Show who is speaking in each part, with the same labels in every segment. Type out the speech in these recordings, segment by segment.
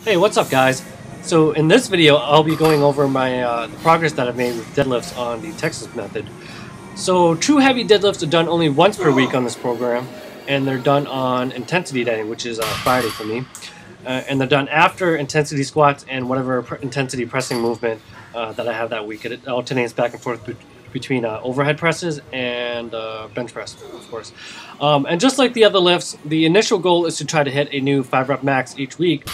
Speaker 1: Hey, what's up guys? So in this video I'll be going over my the progress that I've made with deadlifts on the Texas method. So true heavy deadlifts are done only once per week on this program, and they're done on intensity day, which is Friday for me. And they're done after intensity squats and whatever intensity pressing movement that I have that week. It alternates back and forth between overhead presses and bench press, of course. And just like the other lifts, the initial goal is to try to hit a new 5-rep max each week.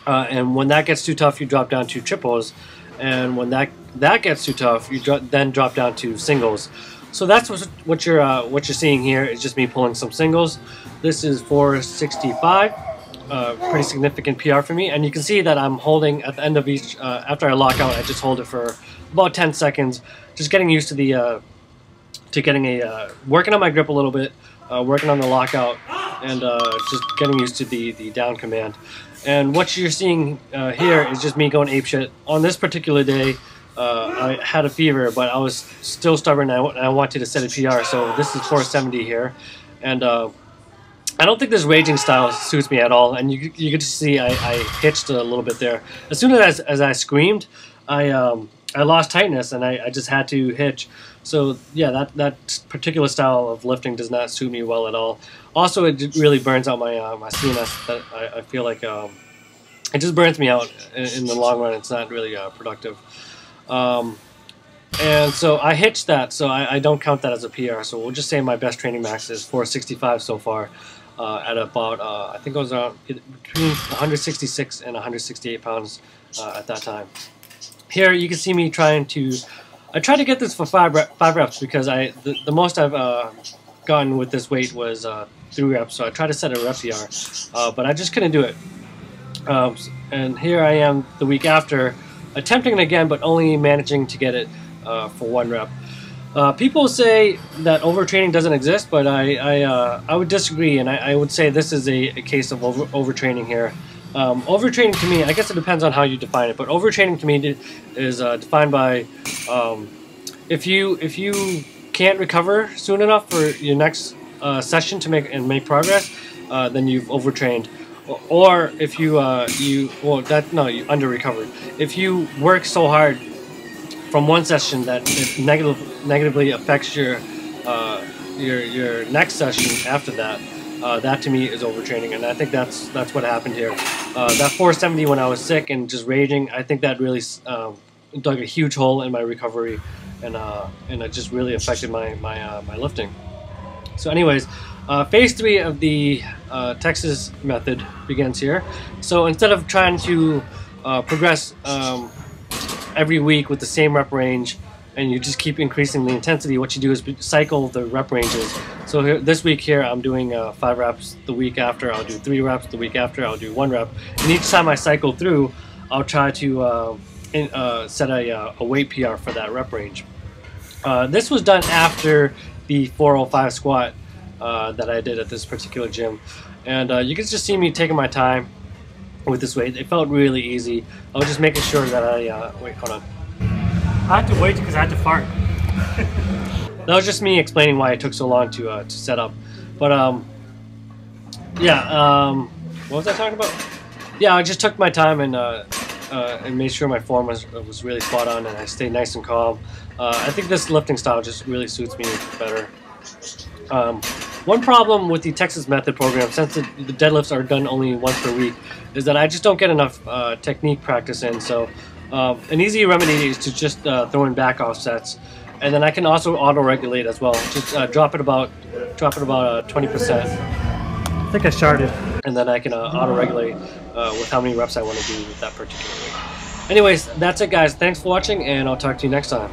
Speaker 1: And when that gets too tough, you drop down to triples, and when that gets too tough, you then drop down to singles. So that's what you're seeing here is just me pulling some singles. This is 465, pretty significant PR for me, and you can see that I'm holding at the end of each. After I lock out, I just hold it for about 10 seconds, just getting used to the working on my grip a little bit, working on the lockout, and just getting used to the down command. And what you're seeing here is just me going apeshit. On this particular day, I had a fever, but I was still stubborn and I wanted to set a PR, so this is 470 here. And I don't think this raging style suits me at all, and you get to see I hitched a little bit there. As soon as I screamed, I lost tightness and I just had to hitch. So yeah, that particular style of lifting does not suit me well at all. Also, it really burns out my my CNS. That I feel like it just burns me out in the long run. It's not really productive. And so I hitched that, so I don't count that as a PR. So we'll just say my best training max is 465 so far, at about I think it was around between 166 and 168 pounds at that time. Here you can see me trying to. I tried to get this for five reps because the most I've gotten with this weight was 3 reps. So I tried to set a rep PR, but I just couldn't do it. And here I am the week after, attempting it again, but only managing to get it for 1 rep. People say that overtraining doesn't exist, but I would disagree, and I would say this is a case of overtraining here. Overtraining to me, I guess it depends on how you define it, but overtraining to me is defined by if you can't recover soon enough for your next session to make progress, then you've overtrained. Or if you under recovered. If you work so hard from one session that it negatively affects your next session after that. That to me is overtraining, and I think that's what happened here. That 470 when I was sick and just raging, I think that really dug a huge hole in my recovery, and it just really affected my lifting. So anyways, phase 3 of the Texas method begins here. So instead of trying to progress every week with the same rep range, and you just keep increasing the intensity, what you do is cycle the rep ranges. So here, this week here, I'm doing 5 reps. The week after, I'll do 3 reps. The week after, I'll do 1 rep. And each time I cycle through, I'll try to set a weight PR for that rep range. This was done after the 405 squat that I did at this particular gym. And you can just see me taking my time with this weight. It felt really easy. I was just making sure that wait, hold on.
Speaker 2: I had to wait because I had to fart.
Speaker 1: That was just me explaining why it took so long to set up. But yeah, what was I talking about? Yeah, I just took my time and made sure my form was really spot on, and I stayed nice and calm. I think this lifting style just really suits me better. One problem with the Texas method program, since the deadlifts are done only once per week, is that I just don't get enough technique practice in. So an easy remedy is to just throw in back offsets, and then I can also auto-regulate as well. Just drop it about 20%.
Speaker 2: I think I sharted.
Speaker 1: And then I can auto-regulate with how many reps I want to do with that particular weight. Anyways, that's it guys. Thanks for watching, and I'll talk to you next time.